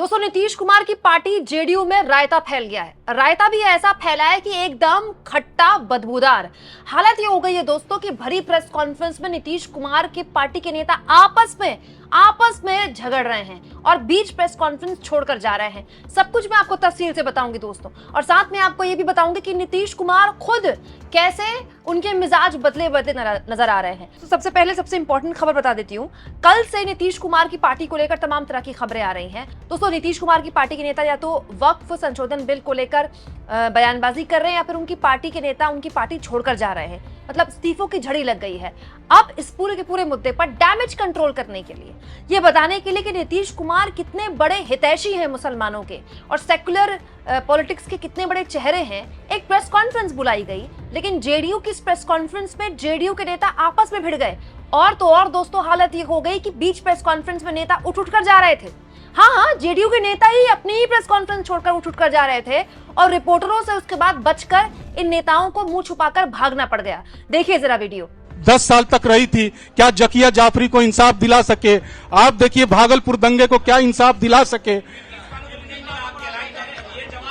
दोस्तों, नीतीश कुमार की party JDU में रायता फैल गया है। रायता भी ऐसा फैला है कि एकदम खट्टा बदबूदार। हालत ये हो गई है दोस्तों कि भरी प्रेस कॉन्फ्रेंस में नीतीश कुमार की पार्टी के नेता आपस में झगड़ रहे हैं और बीच प्रेस कॉन्फ्रेंस छोड़कर जा रहे हैं। सब कुछ मैं आपको तफसील से बताऊंगी दोस्तों, और साथ में आपको ये भी बताऊंगी कि नीतीश कुमार खुद कैसे उनके मिजाज बदले नजर आ रहे हैं। तो सबसे पहले सबसे इंपॉर्टेंट खबर बता देती हूँ। कल से नीतीश कुमार की पार्टी को लेकर तमाम तरह की खबरें आ रही हैं। दोस्तों, नीतीश कुमार की पार्टी के नेता या तो वक्फ संशोधन बिल को लेकर बयानबाजी कर रहे हैं या फिर उनकी पार्टी के नेता उनकी पार्टी छोड़कर जा रहे हैं। मतलब इस्तीफों की झड़ी लग गई है। अब इस पूरे के पूरे मुद्दे पर डैमेज कंट्रोल करने के लिए, ये बताने के लिए कि नीतीश कुमार कितने बड़े हितैषी हैं मुसलमानों के और सेक्युलर पॉलिटिक्स के कितने बड़े चेहरे हैं, एक प्रेस कॉन्फ्रेंस बुलाई गई। लेकिन जेडीयू की इस प्रेस कॉन्फ्रेंस में जेडीयू के नेता आपस में भिड़ गए। और तो और दोस्तों, हालत ये हो गई कि बीच प्रेस कॉन्फ्रेंस में नेता उठ कर जा रहे थे। हाँ, जेडीयू के नेता ही अपनी ही प्रेस कॉन्फ्रेंस छोड़कर उठ कर जा रहे थे और रिपोर्टरों से उसके बाद बचकर इन नेताओं को मुंह छुपाकर भागना पड़ गया। देखिए जरा वीडियो। 10 साल तक रही थी, क्या जकिया जाफरी को इंसाफ दिला सके? आप देखिए भागलपुर दंगे को क्या इंसाफ दिला सके?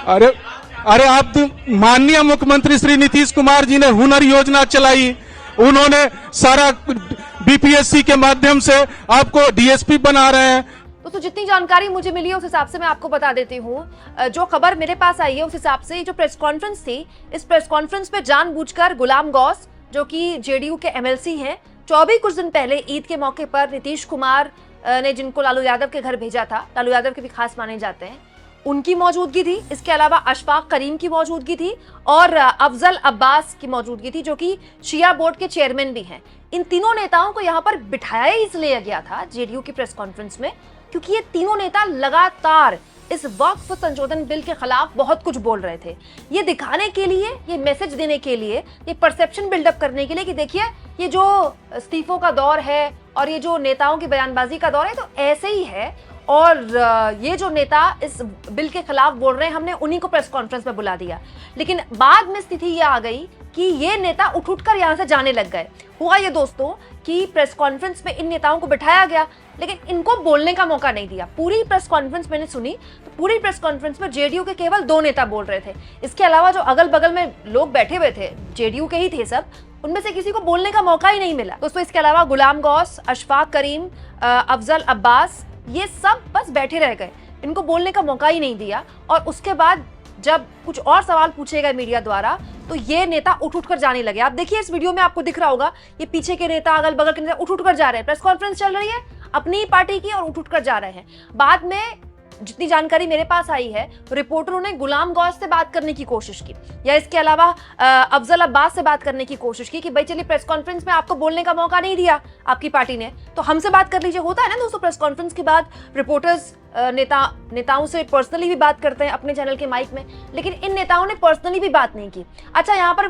अरे आप माननीय मुख्यमंत्री श्री नीतीश कुमार जी ने हुनर योजना चलाई। उन्होंने सारा बीपीएससी के माध्यम से आपको डीएसपी बना रहे हैं। तो जितनी जानकारी मुझे मिली है उस हिसाब से मैं आपको बता देती हूँ। जो खबर मेरे पास आई है उस हिसाब से जो प्रेस कॉन्फ्रेंस थी, इस प्रेस कॉन्फ्रेंस में जानबूझकर गुलाम गौस, जो कि जेडीयू के एमएलसी हैं, 24 कुछ दिन पहले ईद के मौके पर नीतीश कुमार ने जिनको लालू यादव के घर भेजा था, लालू यादव के भी खास माने जाते हैं, उनकी मौजूदगी थी। इसके अलावा अशफाक करीम की मौजूदगी थी और अफजल अब्बास की मौजूदगी थी, जो कि शिया बोर्ड के चेयरमैन भी हैं। इन तीनों नेताओं को यहाँ पर बिठाया इसलिए गया था जेडीयू की प्रेस कॉन्फ्रेंस में क्योंकि ये तीनों नेता लगातार इस वक्फ संशोधन बिल के खिलाफ बहुत कुछ बोल रहे थे। ये दिखाने के लिए, ये मैसेज देने के लिए, ये परसेप्शन बिल्डअप करने के लिए कि देखिए ये जो इस्तीफों का दौर है और ये जो नेताओं की बयानबाजी का दौर है तो ऐसे ही है, और ये जो नेता इस बिल के खिलाफ बोल रहे हैं, हमने उन्हीं को प्रेस कॉन्फ्रेंस में बुला दिया। लेकिन बाद में स्थिति ये आ गई कि ये नेता उठ यहाँ से जाने लग गए। हुआ ये दोस्तों कि प्रेस कॉन्फ्रेंस में इन नेताओं को बिठाया गया लेकिन इनको बोलने का मौका नहीं दिया। पूरी प्रेस कॉन्फ्रेंस मैंने सुनी तो पूरी प्रेस कॉन्फ्रेंस में जेडीयू के केवल 2 नेता बोल रहे थे। इसके अलावा जो अगल बगल में लोग बैठे हुए थे, जेडीयू के ही थे सब, उनमें से किसी को बोलने का मौका ही नहीं मिला दोस्तों। इसके अलावा गुलाम गौस, अशफाक करीम, अफजल अब्बास, ये सब बस बैठे रह गए, इनको बोलने का मौका ही नहीं दिया। और उसके बाद जब कुछ और सवाल पूछे गए मीडिया द्वारा तो ये नेता उठ कर जाने लगे। आप देखिए इस वीडियो में आपको दिख रहा होगा, ये पीछे के नेता, अगल बगल के नेता उठ कर जा रहे हैं। प्रेस कॉन्फ्रेंस चल रही है अपनी ही पार्टी की और उठ कर जा रहे हैं। बाद में जितनी जानकारी मेरे पास आई है, रिपोर्टरों ने गुलाम गौस से बात करने की कोशिश की या इसके अलावा अफजल अब्बास से बात करने की कोशिश की कि भाई चलिए, प्रेस कॉन्फ्रेंस में आपको बोलने का मौका नहीं दिया आपकी पार्टी ने, तो हमसे बात कर लीजिए। होता है ना दोस्तों, प्रेस कॉन्फ्रेंस के बाद रिपोर्टर्स नेताओं से पर्सनली भी बात करते हैं अपने चैनल के माइक में, लेकिन इन नेताओं ने पर्सनली भी बात नहीं की। अच्छा, यहाँ पर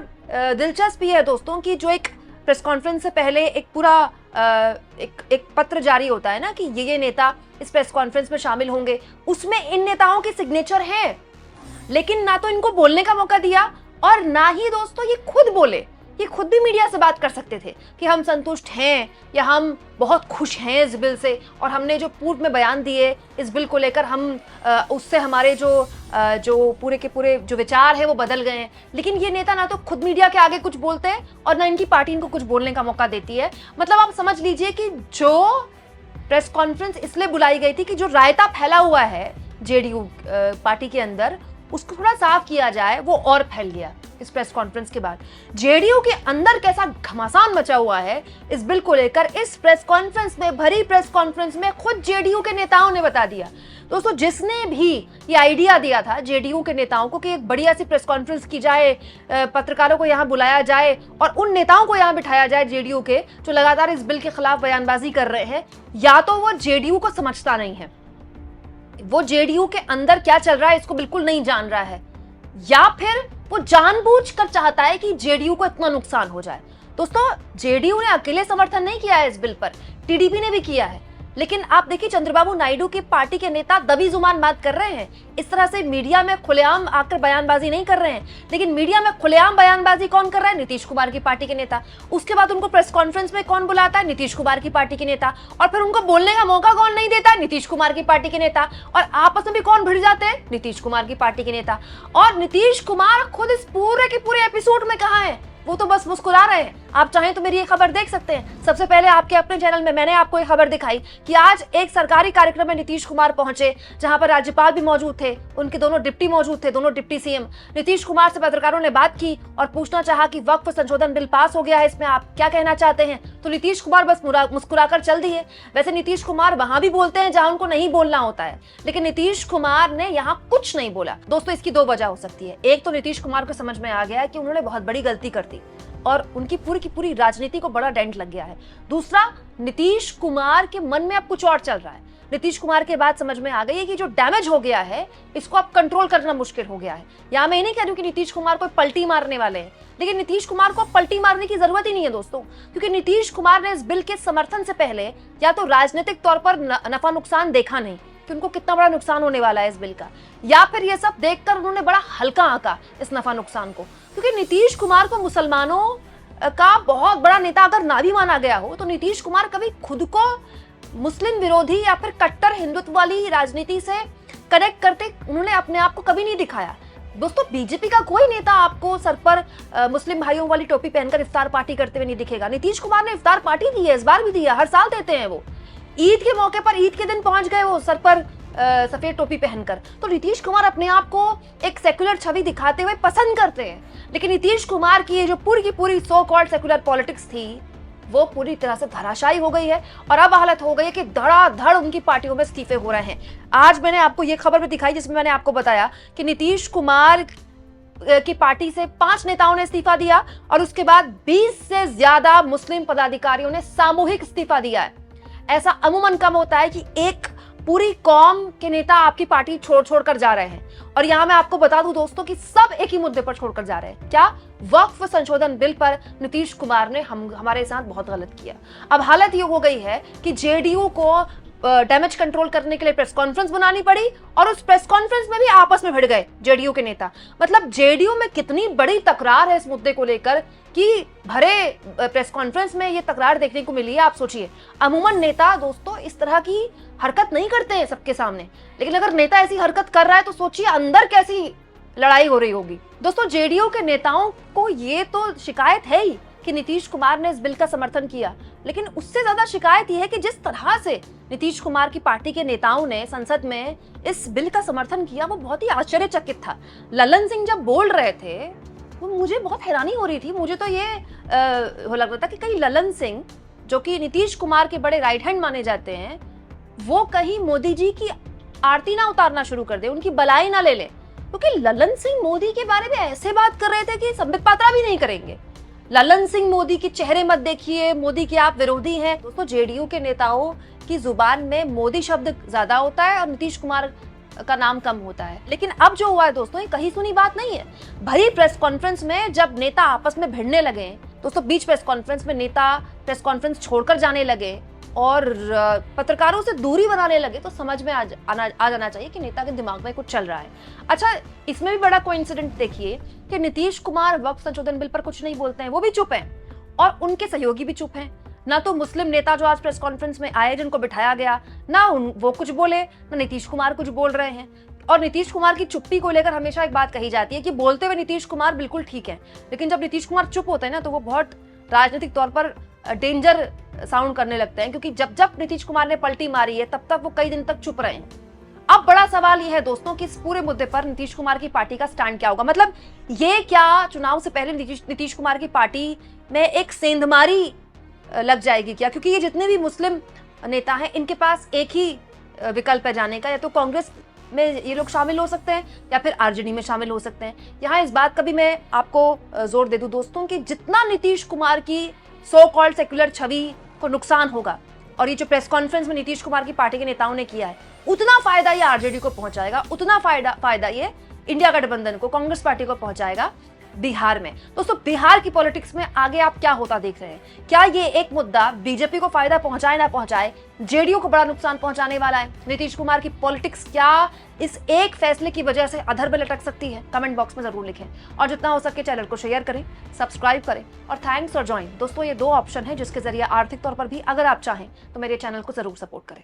दिलचस्प है दोस्तों कि जो एक प्रेस कॉन्फ्रेंस से पहले एक पूरा एक पत्र जारी होता है ना कि ये नेता इस प्रेस कॉन्फ्रेंस में शामिल होंगे, उसमें इन नेताओं के सिग्नेचर हैं, लेकिन ना तो इनको बोलने का मौका दिया और ना ही दोस्तों ये खुद बोले। ये खुद भी मीडिया से बात कर सकते थे कि हम संतुष्ट हैं या हम बहुत खुश हैं इस बिल से, और हमने जो पूर्व में बयान दिए इस बिल को लेकर, हम उससे हमारे जो पूरे के पूरे जो विचार है वो बदल गए हैं। लेकिन ये नेता ना तो खुद मीडिया के आगे कुछ बोलते हैं और ना इनकी पार्टी इनको कुछ बोलने का मौका देती है। मतलब आप समझ लीजिए कि जो प्रेस कॉन्फ्रेंस इसलिए बुलाई गई थी कि जो रायता फैला हुआ है जेडीयू पार्टी के अंदर, उसको थोड़ा साफ किया जाए, वो और फैल गया इस प्रेस कॉन्फ्रेंस के बाद। जेडीयू के अंदर कैसा घमासान मचा हुआ है इस बिल को लेकर, इस प्रेस कॉन्फ्रेंस में, भरी प्रेस कॉन्फ्रेंस में खुद जेडीयू के नेताओं ने बता दिया। दोस्तों, जिसने भी ये आइडिया दिया था जेडीयू के नेताओं को कि एक बढ़िया सी प्रेस कॉन्फ्रेंस की जाए, पत्रकारों को यहाँ बुलाया जाए और उन नेताओं को यहाँ बिठाया जाए जेडीयू के जो लगातार इस बिल के खिलाफ बयानबाजी कर रहे हैं, या तो वो जेडीयू को समझता नहीं है, वो जेडीयू के अंदर क्या चल रहा है इसको बिल्कुल नहीं जान रहा है, या फिर वो जानबूझकर चाहता है कि जेडीयू को इतना नुकसान हो जाए। दोस्तों, जेडीयू ने अकेले समर्थन नहीं किया है इस बिल पर, टीडीपी ने भी किया है। लेकिन आप देखिए चंद्रबाबू नायडू की पार्टी के नेता दबी जुबान बात कर रहे हैं, इस तरह से मीडिया में खुलेआम आकर बयानबाजी नहीं कर रहे हैं। लेकिन मीडिया में खुलेआम बयानबाजी कौन कर रहा है? नीतीश कुमार की पार्टी के नेता। उसके बाद उनको प्रेस कॉन्फ्रेंस में कौन बुलाता है? नीतीश कुमार की पार्टी के नेता। और फिर उनको बोलने का मौका कौन नहीं देता है? नीतीश कुमार की पार्टी के नेता। और आपस में भी कौन भिड़ जाते हैं? नीतीश कुमार की पार्टी के नेता। और नीतीश कुमार खुद इस पूरे के पूरे एपिसोड में कहां है? वो तो बस मुस्कुरा रहे हैं। आप चाहें तो मेरी ये खबर देख सकते हैं। सबसे पहले आपके अपने चैनल में मैंने आपको ये खबर दिखाई कि आज एक सरकारी कार्यक्रम में नीतीश कुमार पहुंचे, जहां पर राज्यपाल भी मौजूद थे, उनके दोनों डिप्टी मौजूद थे, दोनों डिप्टी सीएम। नीतीश कुमार से पत्रकारों ने बात की और पूछना चाहा कि वक्फ संशोधन बिल पास हो गया है, इसमें आप क्या कहना चाहते हैं? तो नीतीश कुमार बस मुस्कुराकर चल दिए। वैसे नीतीश कुमार वहां भी बोलते हैं जहां उनको नहीं बोलना होता है, लेकिन नीतीश कुमार ने यहाँ कुछ नहीं बोला। दोस्तों, इसकी दो वजह हो सकती है। एक तो नीतीश कुमार को समझ में आ गया है कि उन्होंने बहुत बड़ी गलती कर दी और उनकी पूरी की पूरी राजनीति को बड़ा डेंट लग गया है। दूसरा, नीतीश कुमार के मन में अब कुछ और चल रहा है। नीतीश कुमार के बाद समझ में आ गई है कि जो डैमेज हो गया है इसको अब कंट्रोल करना मुश्किल हो गया है। यहाँ मैं नहीं कह रही हूँ कि नीतीश कुमार को पलटी मारने वाले हैं, लेकिन नीतीश कुमार को पलटी मारने की जरूरत ही नहीं है दोस्तों, क्योंकि नीतीश कुमार ने इस बिल के समर्थन से पहले या तो राजनीतिक तौर पर नफा नुकसान देखा नहीं कि उनको कितना बड़ा नुकसान होने वाला है इस बिल का, या फिर ये सब देखकर उन्होंने बड़ा हल्का आंका इस नफा नुकसान को। क्योंकि नीतीश कुमार को मुसलमानों का बहुत बड़ा नेता अगर ना भी माना गया हो, तो नीतीश कुमार कभी खुद को मुस्लिम विरोधी या फिर कट्टर हिंदुत्व वाली राजनीति से कनेक्ट करते उन्होंने अपने आप को कभी नहीं दिखाया। दोस्तों, बीजेपी का कोई नेता आपको सर पर मुस्लिम भाइयों वाली टोपी पहनकर इफ्तार पार्टी करते हुए नहीं दिखेगा। नीतीश कुमार ने इफ्तार पार्टी दी है, इस बार भी दी है, हर साल देते हैं वो। ईद के मौके पर, ईद के दिन पहुंच गए वो सर पर सफेद टोपी पहनकर। तो नीतीश कुमार अपने आप को एक सेक्युलर छवि दिखाते हुए पसंद करते हैं, लेकिन नीतीश कुमार की ये जो पूरी की पूरी सो कॉल्ड सेक्युलर पॉलिटिक्स थी वो पूरी तरह से धराशायी हो गई है और अब हालत हो गई है कि धड़ाधड़ उनकी पार्टियों में इस्तीफे हो रहे हैं। आज मैंने आपको ये खबर भी दिखाई जिसमें मैंने आपको बताया कि नीतीश कुमार की पार्टी से 5 नेताओं ने इस्तीफा दिया और उसके बाद 20 से ज्यादा मुस्लिम पदाधिकारियों ने सामूहिक इस्तीफा दिया है। ऐसा अमूमन कम होता है कि एक पूरी कौम के नेता आपकी पार्टी छोड़ कर जा रहे हैं। और यहां मैं आपको बता दूं दोस्तों कि सब एक ही मुद्दे पर छोड़कर जा रहे हैं। क्या? वक्फ संशोधन बिल पर नीतीश कुमार ने हमारे साथ बहुत गलत किया। अब हालत ये हो गई है कि जेडीयू को डैमेज कंट्रोल करने के लिए प्रेस कॉन्फ्रेंस बनानी पड़ी और उस प्रेस कॉन्फ्रेंस में भी आपस में भिड़ गए जेडीयू के नेता। मतलब जेडीयू में कितनी बड़ी तकरार है इस मुद्दे को लेकर कि भरे प्रेस कॉन्फ्रेंस में ये तकरार देखने को मिली है। आप सोचिए, अमूमन नेता दोस्तों इस तरह की हरकत नहीं करते हैं सबके सामने, लेकिन अगर नेता ऐसी हरकत कर रहा है तो सोचिए अंदर कैसी लड़ाई हो रही होगी। दोस्तों, जेडीयू के नेताओं को ये तो शिकायत है ही कि नीतीश कुमार ने इस बिल का समर्थन किया, लेकिन उससे ज्यादा शिकायत यह है कि जिस तरह से नीतीश कुमार की पार्टी के नेताओं ने संसद में इस बिल का समर्थन किया वो बहुत ही आश्चर्यचकित था। ललन सिंह जब बोल रहे थे तो मुझे बहुत हैरानी हो रही थी। मुझे तो ये लग रहा था कि कहीं ललन सिंह, जो कि नीतीश कुमार के बड़े राइट हैंड माने जाते हैं, वो कहीं मोदी जी की आरती ना उतारना शुरू कर दे, उनकी बलाई ना ले ले, क्योंकि ललन सिंह मोदी के बारे में ऐसे बात कर रहे थे कि संबित पात्रा भी नहीं करेंगे। ललन सिंह मोदी के चेहरे मत देखिए, मोदी के आप विरोधी हैं। दोस्तों, जेडीयू के नेताओं की जुबान में मोदी शब्द ज्यादा होता है और नीतीश कुमार का नाम कम होता है। लेकिन अब जो हुआ है दोस्तों, ये कहीं सुनी बात नहीं है। भरी प्रेस कॉन्फ्रेंस में जब नेता आपस में भिड़ने लगे दोस्तों, बीच प्रेस कॉन्फ्रेंस में नेता प्रेस कॉन्फ्रेंस छोड़कर जाने लगे और पत्रकारों से दूरी बनाने लगे, तो समझ में आ जाना चाहिए कि नेता के दिमाग में कुछ चल रहा है। अच्छा, इसमें भी बड़ा कोइंसिडेंट देखिए कि नीतीश कुमार वक्फ संशोधन बिल पर कुछ नहीं बोलते हैं, वो भी चुप हैं और उनके सहयोगी भी चुप हैं। ना तो मुस्लिम नेता जो आज प्रेस कॉन्फ्रेंस में आए जिनको बिठाया गया, ना वो कुछ बोले, ना नीतीश कुमार कुछ बोल रहे हैं। और नीतीश कुमार की चुप्पी को लेकर हमेशा एक बात कही जाती है कि बोलते हुए नीतीश कुमार बिल्कुल ठीक है, लेकिन जब नीतीश कुमार चुप होते हैं ना तो वो बहुत राजनीतिक तौर पर डेंजर साउंड करने लगते हैं, क्योंकि जब जब नीतीश कुमार ने पलटी मारी है तब तक वो कई दिन तक चुप रहे हैं। अब बड़ा सवाल यह है दोस्तों कि इस पूरे मुद्दे पर नीतीश कुमार की पार्टी का स्टैंड क्या होगा। मतलब ये क्या चुनाव से पहले नीतीश कुमार की पार्टी में एक सेंधमारी लग जाएगी क्या? क्योंकि ये जितने भी मुस्लिम नेता हैं इनके पास एक ही विकल्प है जाने का, या तो कांग्रेस में ये लोग शामिल हो सकते हैं या फिर आरजेडी में शामिल हो सकते हैं। यहाँ इस बात का भी मैं आपको जोर दे दूं दोस्तों कि जितना नीतीश कुमार की सो कॉल्ड सेक्युलर छवि को नुकसान होगा और ये जो प्रेस कॉन्फ्रेंस में नीतीश कुमार की पार्टी के नेताओं ने किया है, उतना फायदा ये आरजेडी को पहुंचाएगा, उतना फायदा ये इंडिया गठबंधन को, कांग्रेस पार्टी को पहुंचाएगा। बिहार में। दोस्तों, बिहार की पॉलिटिक्स में आगे आप क्या होता देख रहे हैं? क्या ये एक मुद्दा बीजेपी को फायदा पहुंचाए ना पहुंचाए, जेडीयू को बड़ा नुकसान पहुंचाने वाला है? नीतीश कुमार की पॉलिटिक्स क्या इस एक फैसले की वजह से अधर में लटक सकती है? कमेंट बॉक्स में जरूर लिखें और जितना हो सके चैनल को शेयर करें, सब्सक्राइब करें और थैंक्स फॉर ज्वाइन। दोस्तों, ये 2 ऑप्शन है जिसके जरिए आर्थिक तौर पर भी अगर आप चाहें तो मेरे चैनल को जरूर सपोर्ट करें।